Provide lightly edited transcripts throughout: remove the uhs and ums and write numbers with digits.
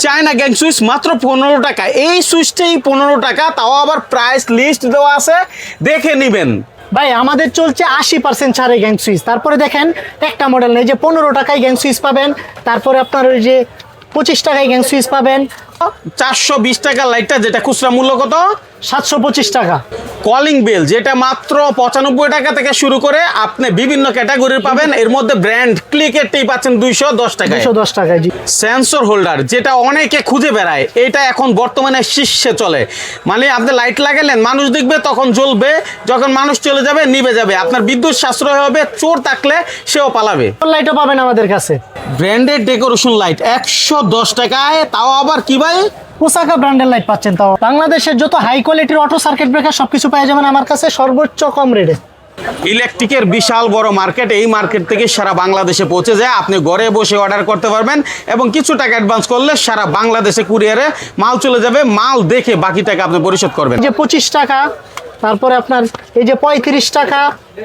China gang switch মাত্র 15 টাকা। এই সুইচটাই 15 টাকা, তাও আবার প্রাইস লিস্ট দেওয়া আছে, দেখে নেবেন। ভাই আমাদের চলছে 80% ছাড়ে গ্যাং সুইচ। তারপরে দেখেন একটা মডেল নেই যে 15 টাকায় গ্যাং সুইচ পাবেন, তারপরে আপনার ওই যে 25 টাকায় গ্যাং সুইচ পাবেন। 420 টাকার লাইটটা যেটা খুচরা মূল্য কত? 725 টাকা। কলিং বেল যেটা মাত্র 95 টাকা থেকে শুরু করে আপনি বিভিন্ন ক্যাটাগরির পাবেন, এর মধ্যে ব্র্যান্ড ক্লিকেরটাই পাচ্ছেন 210 টাকায়। 210 টাকায় জি। সেন্সর হোল্ডার যেটা অনেকে খুঁজে বেড়ায়, এটা এখন বর্তমানে শীর্ষে চলে। মানে আপনি লাইট লাগালেন, মানুষ দেখবে, তখন জ্বলবে, যখন মানুষ চলে যাবে নিভে যাবে, আপনার বিদ্যুৎ সাশ্রয় হবে, চোর থাকলে সেও পালাবে। লাইটও পাবেন আমাদের কাছে। ব্র্যান্ডেড ডেকোরেশন লাইট 110 টাকায়, তাও আবার কি ভাই? পোসাকা ব্র্যান্ডের লাইট পাচ্ছেন, তাও বাংলাদেশের যত হাই কোয়ালিটির অটো সার্কিট ব্রেকার সবকিছু পেয়ে যাবেন আমার কাছে সর্বোচ্চ কম রেটে। ইলেকট্রিকের বিশাল বড় মার্কেট, এই মার্কেট থেকে সারা বাংলাদেশে পৌঁছে যায়। আপনি ঘরে বসে অর্ডার করতে পারবেন এবং কিছু টাকা অ্যাডভান্স করলে সারা বাংলাদেশে কুরিয়ারে মাল চলে যাবে। মাল দেখে বাকি টাকা আপনি পরিশোধ করবেন। যে 25 টাকা, তারপরে আপনার এই যে 35 টাকা,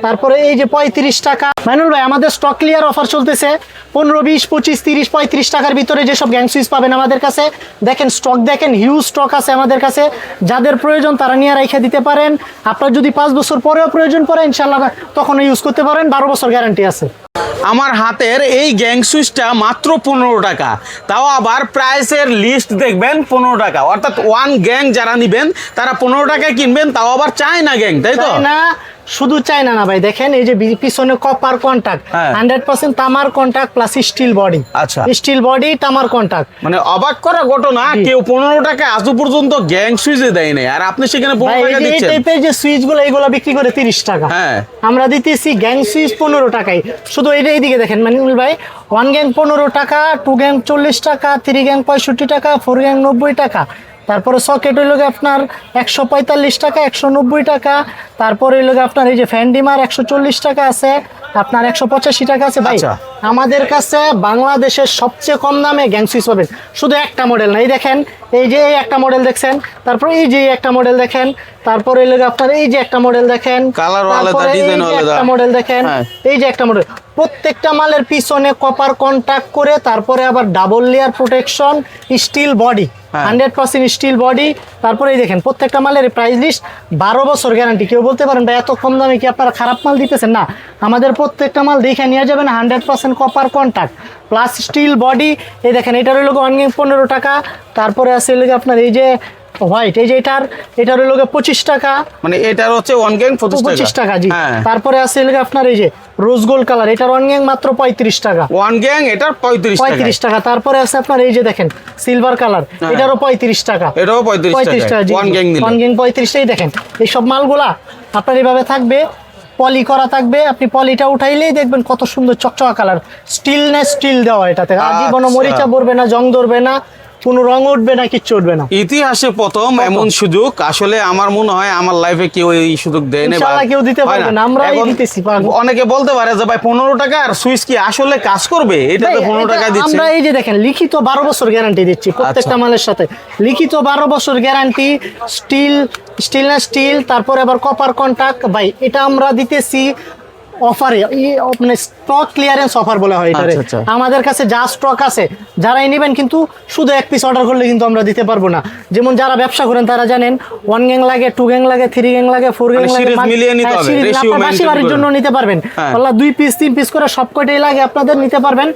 তারপরে এই যে 35 টাকা। মাইনুল ভাই আমাদের স্টক ক্লিয়ার অফার চলতেছে 15, 20, 25, 30, 35 টাকার ভিতরে যেসব গ্যাং সুইচ পাবেন আমাদের কাছে। দেখেন স্টক, দেখেন হিউজ স্টক আছে আমাদের কাছে। যাদের প্রয়োজন তারা নিয়ে রেখে দিতে পারেন। আপনার যদি 5 বছর পরেও প্রয়োজন পড়ে ইনশাল্লাহ তখন ইউজ করতে পারেন, 12 বছর গ্যারান্টি আছে। আমার হাতের এই গ্যাং সুইচটা মাত্র 15 টাকা, তাও আবার প্রাইসের লিস্ট দেখবেন 15 টাকা, অর্থাৎ ওয়ান গ্যাং যারা নেবেন তারা 15 টাকায় কিনবেন, তাও আবার চায়না গ্যাং, তাই তো? না শুধু চায়না না ভাই, দেখেন এই যে পিছনে কপার কন্টাক্ট, 100% তামার কন্টাক্ট প্লাস স্টিল বডি। আচ্ছা, স্টিল বডি তামার কন্টাক্ট। মানে অবাক করা ঘটনা, কেউ 15 টাকা আজ পর্যন্ত গ্যাং সুইচে দেয় নাই, আর আপনি সেখানে 15 টাকা দিচ্ছেন। এই টাইপের যে সুইচ গুলো এইগুলো বিক্রি করে 30 টাকা, হ্যাঁ আমরা দিতেছি গ্যাং সুইচ 15 টাকায়। শুধু এইদিকে দেখেন মানিনুল ভাই, 1 গ্যাং 15 টাকা, 2 গ্যাং 40 টাকা, 3 গ্যাং 65 টাকা, 4 গ্যাং 90 টাকা। তারপরে সকেট হইল আপনার 145 টাকা, 190 টাকা। তারপরে হইল আপনার এই যে ফ্যান্ডিমার 140 টাকা আছে, আপনার 185 টাকা আছে। ভাই আমাদের কাছে বাংলাদেশের সবচেয়ে কম দামে গ্যাং সুইচ পাবেন। শুধু একটা মডেল না, এই দেখেন এই যে এই একটা মডেল দেখছেন, তারপরে এই যে একটা মডেল দেখেন, তারপরে হইল আপনার এই যে একটা মডেল দেখেন, কালার আলাদা, ডিজাইন আলাদা, একটা মডেল দেখেন, এই যে একটা মডেল। প্রত্যেকটা মালের পিছনে কপার কন্টাক্ট করে, তারপরে আবার double layer protection, steel body, 100% steel body. তারপরে এই দেখেন প্রত্যেকটা মালের প্রাইস লিস্ট 12 বছর গ্যারান্টি। কেউ বলতে পারেন ভাই এত কম দামে কি আপনারা খারাপ মাল দিতেছেন? না, আমাদের প্রত্যেকটা মাল দেখে নিয়ে যাবেন 100% copper contact plus steel body. এই দেখেন এটার হলো 1 গ্যাং 15 টাকা। তারপরে আছে আপনার এই যে হোয়াইট, এই যে এটার হলো 25 টাকা, মানে এটার হচ্ছে 1 গ্যাং 25 টাকা জি। তারপরে আছে আপনার এই যে রোজ গোল্ড কালার, এটার 1 গ্যাং মাত্র 35 টাকা। 1 গ্যাং এটার 35 টাকা। তারপরে আছে আপনার এই যে দেখেন সিলভার কালার, এটারও 35 টাকা, এটাও 35 টাকা। 1 গ্যাং নিলে 1 গ্যাং 35 টাই। দেখেন এই সব মালগুলা আপনার এইভাবে থাকবে, পলি করা থাকবে। আপনি পলিটা উঠাইলেই দেখবেন কত সুন্দর চকচকা কালার, স্টিল না স্টিল দেওয়া এটাতে। জীবন মরিচা পড়বে না, জং ধরবে না, কোনো রং উঠবে না, কিচ্ছু উঠবে না। ইতিহাসে প্রথম এমন সুযোগ, আসলে আমার মনে হয় আমার লাইফে কেউ এই সুযোগ দেয় না, ইনশাআল্লাহ কেউ দিতে পারবে না, আমরাই দিতেছি। অনেকে বলতে পারে যে ভাই 15 টাকা আর সুইচ কি আসলে কাজ করবে? এটা তো 15 টাকা দিচ্ছে। আমরা এই যে দেখেন লিখিত 12 বছর গ্যারান্টি দিচ্ছি প্রত্যেকটা মালের সাথে, লিখিত 12 বছর গ্যারান্টি। স্টিল না স্টিল, তারপরে আবার কপার কন্টাক্ট। ভাই এটা আমরা দিতেছি অফারে, মানে স্টক ক্লিয়ারেন্স অফার বলা হয় এটারে। আমাদের কাছে যা স্টক আছে যারাই নেবেন, কিন্তু শুধু এক পিস অর্ডার করলে কিন্তু আমরা দিতে পারবো না। যেমন যারা ব্যবসা করেন তারা জানেন 1 গ্যাং লাগে, 2 গ্যাং লাগে, 3 গ্যাং লাগে, 4 গ্যাং লাগে, বাড়ির জন্য নিতে পারবেন। আল্লাহ 2 পিস 3 পিস করে সব কয়টাই লাগে আপনাদের নিতে পারবেন।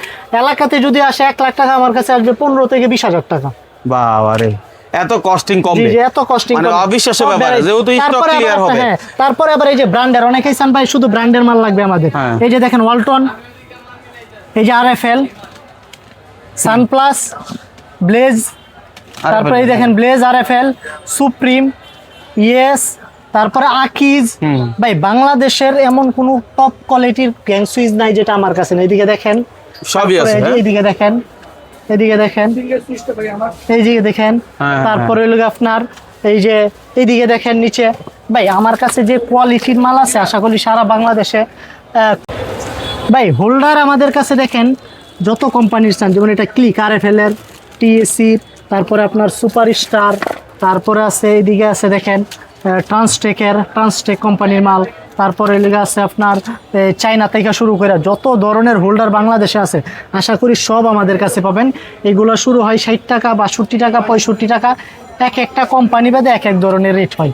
এলাকাতে যদি আসে 1 লাখ টাকা, আমার কাছে আসবে 15 থেকে 20,000 টাকা। বাবারে, এত কস্টিং কম, এত কস্টিং মানে অবিশ্বাস্য ব্যাপার, যেহেতু স্টক ক্লিয়ার হবে। তারপরে আবার এই যে ব্র্যান্ডের, অনেকেই চান ভাই শুধু ব্র্যান্ডের মাল লাগবে আমাদের। এই যে দেখেন ওয়ালটন, এই যে আরএফএল, সানপ্লাস, ব্লেজ, তারপরে এই দেখেন ব্লেজ, আরএফএল, সুপ্রিম, ইয়েস, তারপরে আকিজ। ভাই বাংলাদেশের এমন কোনো টপ কোয়ালিটির গ্যাং সুইচ নাই যেটা আমার কাছে নেই। এদিকে দেখেন সবই আছে, এইদিকে দেখেন, এদিকে দেখেন, এই দিকে দেখেন, তারপরে হলো আপনার এই যে এইদিকে দেখেন নিচে। ভাই আমার কাছে যে কোয়ালিটির মাল আছে আশা করি সারা বাংলাদেশে। ভাই হোল্ডার আমাদের কাছে দেখেন যত কোম্পানির চান, যেমন এটা ক্লিক, আরএফএল এর, টিএসসি, তারপরে আপনার সুপারস্টার, তারপরে আছে এইদিকে আছে দেখেন ট্রান্সটেক কোম্পানির মাল, তারপরে লেগে আছে আপনার চায়না থেকে শুরু করে যত ধরনের হোল্ডার বাংলাদেশে আছে আশা করি সব আমাদের কাছে পাবেন। এগুলো শুরু হয় 60 টাকা, 62 টাকা, 65 টাকা, এক একটা কোম্পানি বাদে এক এক ধরনের রেট হয়।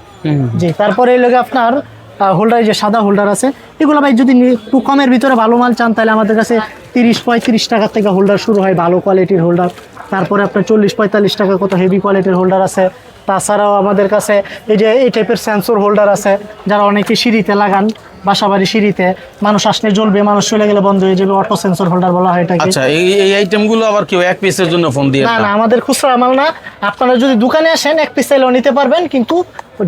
জি, তারপরে এই লেগে আপনার হোল্ডার, যে সাদা হোল্ডার আছে এগুলো ভাই যদি একটু কমের ভিতরে ভালো মাল চান তাহলে আমাদের কাছে 30-35 টাকা থেকে হোল্ডার শুরু হয়, ভালো কোয়ালিটির হোল্ডার। তারপরে আপনার 40-45 টাকা কত হেভি কোয়ালিটির হোল্ডার আছে। তাছাড়াও আমাদের কাছে এই যে এই টাইপের সেন্সর হোল্ডার আছে, যারা অনেকে সিঁড়িতে লাগান, বাসাবাড়ি সিঁড়িতে মানুষ আসলে জ্বলবে, মানুষ চলে গেলে বন্ধ হয়ে যাবে, অটো সেন্সর হোল্ডার বলা হয় এটাকে। আচ্ছা, এই আইটেমগুলো আবার কেউ এক পিসের জন্য ফোন দিয়ে? না না, আমাদের খুচরা মাল না। আপনারা যদি দোকানে আসেন এক পিস চাইলেও নিতে পারবেন, কিন্তু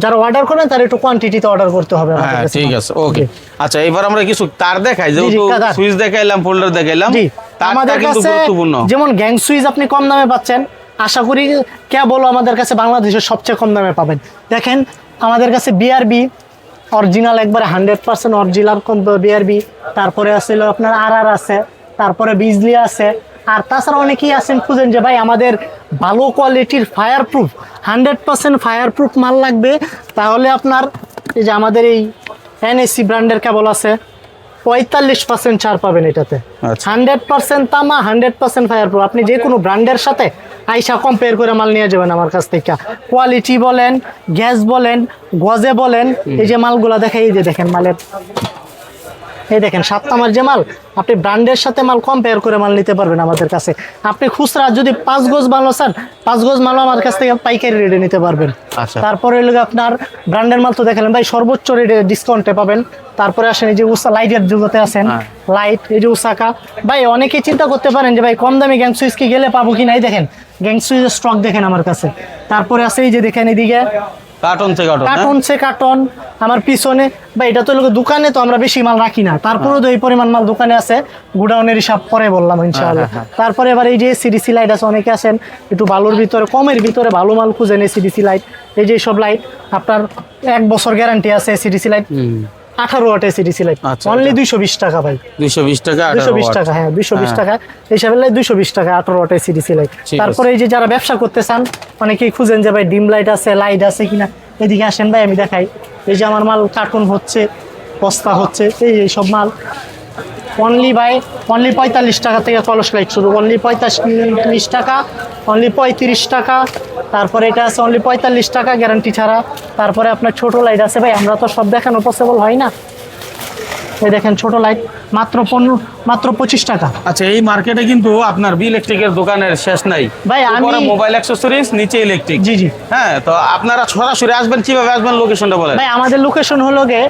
যারা অর্ডার করবেন তারা একটু কোয়ান্টিটিতে অর্ডার করতে হবে আমাদের হ্যাঁ, কাছে। ঠিক আছে, ওকে। আচ্ছা, এবার আমরা কিছু তার দেখাই, জি, যেহেতু তার। সুইচ দেখাইলাম, ফোল্ডার দেখাইলাম, জি, তারটা আমাদের কিন্তু কাছে গুরুত্বপূর্ণ। যেমন গ্যাং সুইচ আপনি কম দামে পাচ্ছেন, আশা করি কেবল আমাদের কাছে বাংলাদেশের সবচেয়ে কম দামে পাবেন। দেখেন আমাদের কাছে বিআরবি অরিজিনাল, একবারে 100% অরিজিনাল বিআরবি, তারপরে আছে আপনার আর আছে, তারপরে বিজলি আছে। আর তাছাড়া অনেকেই আছেন খুঁজেন যে ভাই আমাদের ভালো কোয়ালিটির ফায়ার প্রুফ 100% ফায়ার প্রুফ মাল লাগবে, তাহলে আপনার এই যে আমাদের এই এনএসসি ব্র্যান্ডের কেবল আছে, 45% ছাড় পাবেন এটাতে। আচ্ছা। 100% তামা, 100% ফায়ার প্রুফ। আপনি যে কোনো ব্র্যান্ডের সাথে আইসা কম্পেয়ার করে মাল নিয়ে যাবেন আমার কাছ থেকে। কোয়ালিটি বলেন, গ্যাস বলেন, গজে বলেন, এই যে মালগুলা দেখে, এই যে দেখেন মালের, এই দেখেন 7 তামার যে মাল, আপনি ব্র্যান্ডের সাথে মাল কম্পেয়ার করে মাল নিতে পারবেন আমাদের কাছে। আপনি খুচরা যদি 5 গজ মাল চান, 5 গজ মালও আমার কাছ থেকে পাইকারি রেটে নিতে পারবেন। আচ্ছা। তারপরে হলো আপনার ব্র্যান্ডের মাল তো দেখালেন ভাই, সর্বোচ্চ রেটে ডিসকাউন্টে পাবেন। তারপরে আসেন এই যে উষা লাইটের যুগতে আছেন, লাইট, এই যে উষাকা। ভাই অনেকেই চিন্তা করতে পারেন যে ভাই কম দামি গ্যাং সুইচ কি গেলে পাবো কি, নাই দেখেন গ্যাং সুইচের স্টক দেখেন আমার কাছে। তারপরে আছে এই যে দেখেন এদিকে কার্টন থেকে কার্টন সে কার্টন আমার পিছনে। ভাই এটা তো লোক দোকানে তো আমরা বেশি মাল রাখি না, তারপরেও তো এই পরিমাণ মাল দোকানে আছে, গুডাউনের হিসাব পরে বললাম ইনশাআল্লাহ। তারপরে এবার এই যে সিডিসি লাইট আছে, অনেকে আছেন একটু ভালোর ভিতরে, কমের ভিতরে ভালো মাল খুঁজেন, এই সিডিসি লাইট, এই যে সব লাইট আপনার 1 বছর গ্যারান্টি আছে CDC light. 18 watt CDC light, only 220 টাকা ভাই। 220 টাকা, 220 টাকা, হ্যাঁ 220 টাকা হিসাবে 220 টাকা 18 ওয়াটের সিডিসি লাইট। তারপরে এই যে যারা ব্যবসা করতে চান, অনেকেই খুঁজেন যে ভাই ডিম লাইট আছে, লাইট আছে কিনা, এদিকে আসেন ভাই আমি দেখাই। এই যে আমার মাল কার্টুন হচ্ছে, বস্তা হচ্ছে, এই সব মাল অনলি 45 টাকা থেকে কলস লাইট শুরু, অনলি 45 টাকা, অনলি 35 টাকা। তারপরে এটা আছে অনলি 45 টাকা গ্যারান্টি ছাড়া। তারপরে আপনার ছোট লাইট আছে ভাই, আমরা তো সব দেখানো পসিবল হয় না। এই দেখেন ছোট লাইট মাত্র 25 টাকা। আচ্ছা, এই মার্কেটে কিন্তু আপনার বি ইলেকট্রিকের দোকানের শেষ নাই ভাই, আমি মোবাইল অ্যাকসেসরিজ, নিচে ইলেকট্রিক। জি জি, হ্যাঁ, তো আপনারা সরাসরি আসবেন, কিভাবে আসবেন, লোকেশনটা বলেন। ভাই আমাদের লোকেশন হলো গে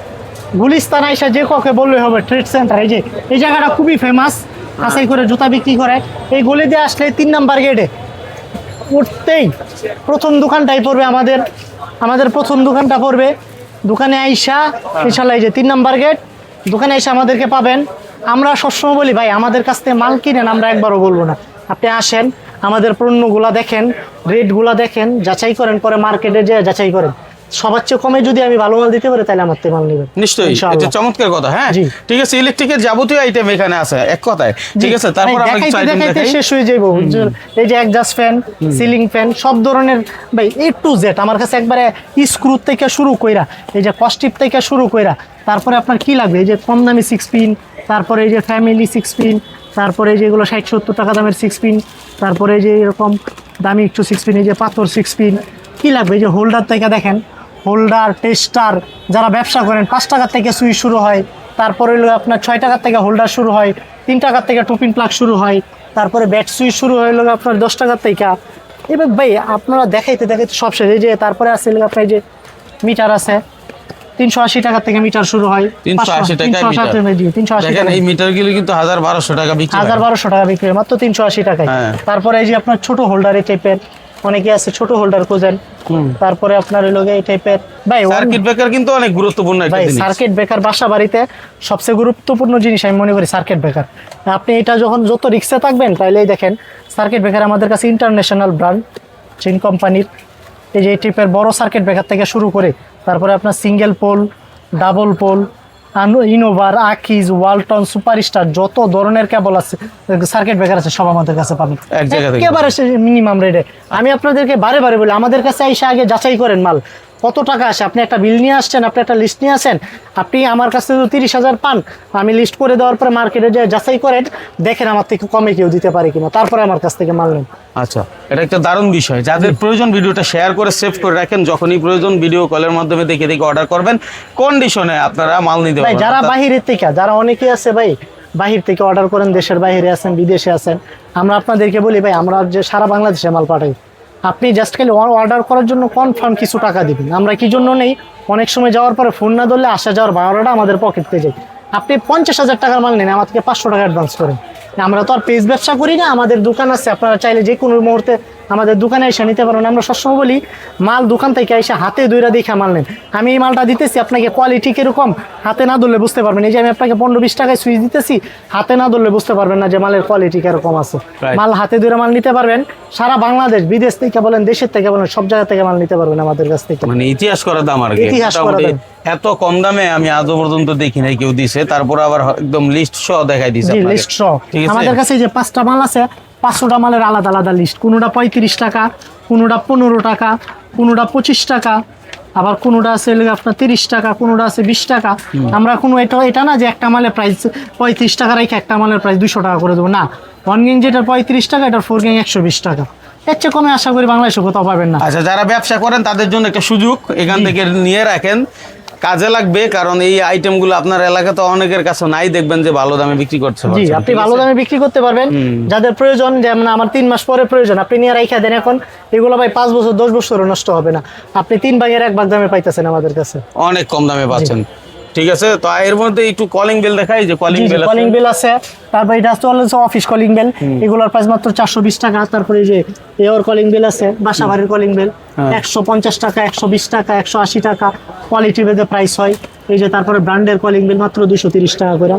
গুলিস্তান, আইসা যে কাউকে বললে হবে ট্রেড সেন্টার। এই যে এই জায়গাটা খুবই ফেমাস, হাসাই করে জুতা বিক্রি করে। এই গলি দিয়ে আসলে 3 নাম্বার গেটে উঠতেই প্রথম দোকানটাই পড়বে আমাদের প্রথম দোকানটা পড়বে। দোকানে আইসা ইনশাল্লাহ এই যে 3 নাম্বার গেট, দোকানে আইসা আমাদেরকে পাবেন। আমরা সবসময় বলি ভাই আমাদের কাছ থেকে মাল কিনেন, আমরা একবারও বলবো না। আপনি আসেন, আমাদের পণ্যগুলা দেখেন, রেটগুলা দেখেন, যাচাই করেন, পরে মার্কেটে যেয়ে যাচাই করেন। সবার চেয়ে কমে যদি আমি ভালো মাল দিতে পারি তাহলে আমার থেকে মাল নেবেন নিশ্চয়ই, এটা চমৎকার কথা। হ্যাঁ, জি। ঠিক আছে, ইলেকট্রিকের যাবতীয় আইটেম এখানে আছে এক কথায়। ঠিক আছে, তারপর আমরা কিছু আইটেম দেখাই। শেষ হয়ে যাইব। এই যে এক্সজস্ট ফ্যান, সিলিং ফ্যান, সব ধরনের ভাই A to Z আমার কাছে, একবারে স্ক্রু থেকে শুরু কইরা, এই যে কস্টিপ থেকে শুরু কইরা, তারপরে আপনার কি লাগবে, এই যে কম দামি 6 পিন, তারপরে এই যে ফ্যামিলি 6 পিন, তারপরে এই যেগুলো 60-70 টাকা দামের 6 পিন, তারপরে এই যে এরকম দামি একটু 6 পিন, এই যে পাথর 6 পিন, কি লাগবে, এই যে হোল্ডার থেকে দেখেন, হোল্ডার, টেস্টার, যারা ব্যবসা করেন 5 টাকার থেকে সুইচ শুরু হয়। তারপরে হলো আপনার 6 টাকার থেকে হোল্ডার শুরু হয়, 3 টাকার থেকে টুপিন প্লাগ শুরু হয়, তারপরে ব্যাট সুইচ শুরু হলো আপনার 10 টাকার থেকে। এবার ভাই আপনারা দেখাইতে সব শেষ। এই যে তারপরে আছে আপনার এই যে মিটার আছে, 380 টাকা থেকে মিটার শুরু হয়। 380 টাকা মিটার। 380 দেখেন এই মিটারগুলো কিন্তু 1000-1200 টাকা বিক্রি হয়। 1000-1200 টাকা বিক্রি হয়, মাত্র 380 টাকায়। তারপরে এই যে আপনার ছোট হোল্ডার এই টাইপের, অনেকে আছে ছোট হোল্ডার খোঁজেন। তারপরে আপনার হলো এই টাইপের ভাই সার্কিট ব্রেকার কিন্তু অনেক গুরুত্বপূর্ণ একটা ভাই। জিনিস। সার্কিট ব্রেকার বাসা বাড়িতে সবচেয়ে গুরুত্বপূর্ণ জিনিস আমি মনে করি সার্কিট ব্রেকার। আপনি এটা যখন যত রিক্সে থাকবেন তাইলেই দেখেন সার্কিট ব্রেকার আমাদের কাছে ইন্টারন্যাশনাল ব্র্যান্ড, চীন কোম্পানির। এই যে এই টাইপের বড় সার্কিট ব্রেকার থেকে শুরু করে তারপরে আপনার সিঙ্গেল পোল, ডাবল পোল, ইনোভার, আকিজ, ওয়ালটন, সুপারস্টার, যত ধরনের কেবল আছে, সার্কিট ব্রেকার আছে, সব আমাদের কাছে পাবেন একেবারে মিনিমাম রেটে। আমি আপনাদেরকে বারে বারে বলি আমাদের কাছে এসে আগে যাচাই করেন মাল, কত টাকা আসে। আপনি একটা বিল নিয়ে আসছেন, আপনি একটা লিস্ট নিয়ে আসেন, আপনি আমার কাছ থেকে 30,000 পান, আমি লিস্ট করে দেওয়ার পরে মার্কেটে যে যাচাই করেন, দেখেন আমার থেকে কমে কেউ দিতে পারে কিনা, তারপরে আমার কাছ থেকে মাল নেন। আচ্ছা, এটা একটা দারুণ বিষয়। যাদের প্রয়োজন ভিডিওটা শেয়ার করে সেভ করে রাখেন, যখনই প্রয়োজন ভিডিও কলের মাধ্যমে দেখে দেখে অর্ডার করবেন, কন্ডিশনে আপনারা মাল নিতে ভাই পারবেন। যারা বাহিরের থেকে, যারা অনেকে আছে ভাই বাহির থেকে অর্ডার করেন, দেশের বাইরে আছেন, বিদেশে আছেন, আমরা আপনাদেরকে বলি ভাই আমরা যে সারা বাংলাদেশে মাল পাঠাই, আপনি জাস্ট খালি অর্ডার করার জন্য কনফার্ম কিছু টাকা দিবেন। আমরা কি জন্য নেই, অনেক সময় যাওয়ার পরে ফোন না ধরলে আসা যাওয়ার ভাড়াটা আমাদের পকেট থেকে যায়। আপনি 50,000 টাকার মাল নেন, আমার থেকে 500 টাকা অ্যাডভান্স করেন। আমরা তো আর পেজ ব্যবসা করি না, আমাদের দোকান আছে, আপনারা চাইলে যে কোনো মুহূর্তে আমাদের দোকানে এসে নিতে পারেন। আমরা সবসময় বলি মাল দোকান থেকে এসে হাতে ধরে দেখা মাল নেন। আমি এই মালটা দিতেছি আপনাকে, কোয়ালিটি কিরকম হাতে না ধরলে বুঝতে পারবেন। এই যে আমি আপনাকে 15-20 টাকায় সুইচ দিতেছি, হাতে না ধরলে বুঝতে পারবেন না যে মালের কোয়ালিটি কিরকম আছে। Right. মাল হাতে ধরে মাল নিতে পারবেন, সারা বাংলাদেশ, বিদেশ থেকে বলেন, দেশের থেকে বলেন, সব জায়গা থেকে মাল নিতে পারবেন আমাদের কাছ থেকে। মানে ইতিহাস করা দাম আর কি। ইতিহাস করা মোটামুটি দাম। এত কম দামে আমি আজও পর্যন্ত দেখি নাই কেউ দিছে, তারপর আবার একদম লিস্ট সহ দেখাই দিছে জি, আপনাকে। লিস্ট সহ। ঠিক আছে? আমাদের কাছে এই যে 5টা মাল আছে, 500টা মালের আলাদা আলাদা লিস্ট। কোনোটা 35 টাকা, কোনোটা 15 টাকা, কোনোটা 25 টাকা, আবার কোনোটা আছে আপনার 30 টাকা, কোনোটা আছে 20 টাকা। আমরা কোনো এটা না যে একটা মালের প্রাইস 35 টাকা রেখে একটা মালের প্রাইস 200 টাকা করে দেবো, না। 1 গ্যাং যেটা 35 টাকা, এটার 4 গ্যাং 120 টাকা। এর চেয়ে কমে আশা করি বাংলাদেশে কোথাও পাবেন না। আচ্ছা, যারা ব্যবসা করেন তাদের জন্য একটা সুযোগ এখান থেকে নিয়ে রাখেন, কাজে লাগবে। কারণ এই আইটেমগুলো আপনার এলাকাতে অনেকের কাছে নাই, দেখবেন যে ভালো দামে বিক্রি করছে। জি, আপনি ভালো দামে বিক্রি করতে পারবেন। যাদের প্রয়োজন, যেমন আমার 3 মাস পরে প্রয়োজন, আপনি নিয়ে রাইখা দেন এখন। এগুলো ভাই 5 বছর 10 বছরও নষ্ট হবে না। আপনি 3 ভাগের 1 ভাগ দামে পাইতেছেন আমাদের কাছে, অনেক কম দামে পাচ্ছেন। ঠিক আছে, তো এর মধ্যে একটু কলিং বেল দেখাই, যে কলিং বেল কলিং বেল আছে। তারপর এটা হচ্ছে অফিস কলিং বেল, এগুলোর প্রাইস মাত্র 420 টাকা। তারপরে এই যে এয়ার কলিং বেল আছে, বাসা বাড়ির কলিং বেল 150 টাকা, 120 টাকা, 180 টাকা, কোয়ালিটি ভেদে প্রাইস হয়। এই যে তারপরে ব্র্যান্ডের কলিং বেল মাত্র 230 টাকা করে।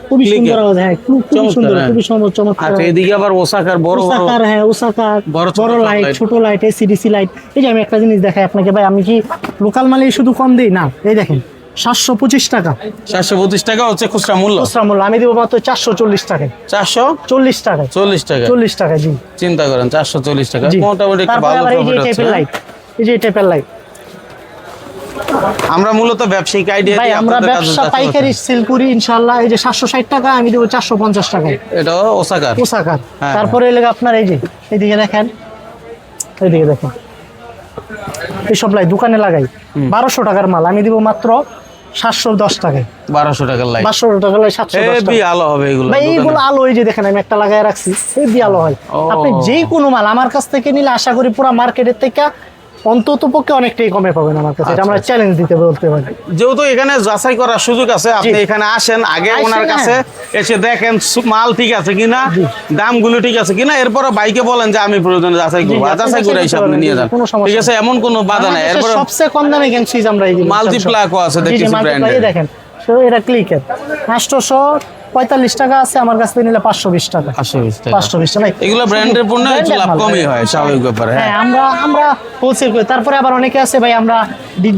খুবই সুন্দর আওয়াজ, হ্যাঁ খুবই সুন্দর, খুবই চমৎকার। আচ্ছা, এদিকে আবার ওসাকার বড় বড় ওসাকার, হ্যাঁ ওসাকার বড় ছোট বড় লাইট, light। ছোট লাইট, এসিডিসি লাইট। এই যে আমি একটা জিনিস দেখাই আপনাকে ভাই, আমি কি লোকাল মালে শুধু কম দিই না, এই দেখেন 725 টাকা 725 টাকা হচ্ছে খুচরা মূল্য। খুচরা মূল্য, আমি দেবো মাত্র 440 টাকায়। 440 টাকায়, টাকা 40 টাকা। জি, চিন্তা করেন, 440 টাকা জি। মোটামুটি একটা তারপরে ভালো আবার এই যে প্রফিট হচ্ছে। টাইপের লাইট, এই যে টাইপের লাইট আমরা মূলত ব্যবসায়িক আইডিয়া ভাই, দিয়ে আমরা আপনাদের কাছে ব্যবসা যাচ্ছি। পাইকারি সেল করি ইনশাআল্লাহ। এই যে 760 টাকা, আমি দেবো 450 টাকায়। এটা ওসাকার। ওসাকার। হ্যাঁ। তারপরে এলে আপনার এই যে এইদিকে দেখেন, এইদিকে দেখেন, এইসব লাইট দোকানে লাগাই 1200 টাকার মাল, আমি দিব মাত্র 710 টাকায়। 1200 টাকার লাইট 500 টাকা লাগে 710 হেভি টাকা। আলো হবে এগুলো। ভাই এইগুলো আলো, এই যে দেখেন আমি একটা লাগায় রাখছি, হেভি আলো হয়। ও। আপনি যে কোনো মাল আমার কাছ থেকে নিলে আশা করি পুরো মার্কেটের থেকে অন্তত পক্ষে অনেকটাই কমে পাবেন আমার কাছে। এটা আমরা চ্যালেঞ্জ দিতে বলতে পারি। যেহেতু এখানে যাচাই করার সুযোগ আছে, আপনি এখানে আসেন, আগে আসেন, ওনার কাছে এসে দেখেন মাল ঠিক আছে কিনা, দামগুলো ঠিক আছে কিনা, এরপরে বাইকে বলেন যে আমি প্রয়োজনে যাচাই জি, করবো, আপনি যাচাই করে যাচাই এসে করতে আপনি পারবেন, নিয়ে জি, যান। কোনো সমস্যা ঠিক আছে, এমন কোনো বাধা নাই। বাংলাদেশের এরপরে সবচেয়ে কম দামে গ্যাং সুইচ আমরা এই দিই। মাল্টিপ্লাকও আছে দেখতেছি ব্র্যান্ডের। দেখেন, তো এটা ক্লিকের 845 টাকা আছে, আমার কাছ থেকে নিলে 520 টাকা। 520 টাকা। 520 টাকা। এগুলো ব্র্যান্ডের পণ্য, একটু লাভ কমই হয়, স্বাভাবিক ব্যাপার। হ্যাঁ, হ্যাঁ, আমরা হোলসেল করি। তারপরে আবার অনেকে আছে ভাই, আমরা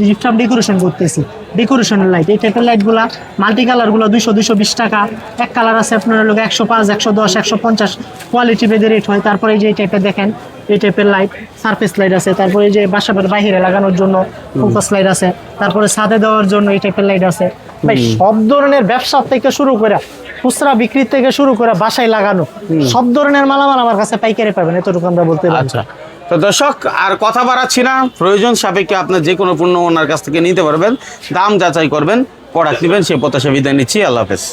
গিফট ডেকোরেশন করতেছি, ডেকোরেশনের লাইট, এই টাইপের লাইটগুলা মাল্টি কালারগুলো 200-220 টাকা। এক কালার আছে আপনার লোক 105, 110, 150, কোয়ালিটি বেঁধে রেট হয়। তারপরে এই যে এই টাইপের দেখেন, এই টাইপের লাইট, সারফেস লাইট আছে। তারপরে এই যে বাসা বাইরে লাগানোর জন্য ফোকাস লাইট আছে। তারপরে ছাদে দেওয়ার জন্য এই টাইপের লাইট আছে। ভাই সব ধরনের ব্যবসা থেকে শুরু করে খুচরা বিক্রি থেকে শুরু করে বাসায় লাগানো সব ধরনের মালামাল আমার কাছে পাইকারি পাবেন, এতটুকু আমরা বলতে পারি। আচ্ছা, তো দর্শক আর কথা বাড়াচ্ছি না, প্রয়োজন সাপেক্ষে আপনার যে কোনো পণ্য ওনার কাছ থেকে নিতে পারবেন, দাম যাচাই করবেন, প্রোডাক্ট নেবেন, সে প্রত্যাশা বিদায় নিচ্ছি। আল্লাহ হাফেজ।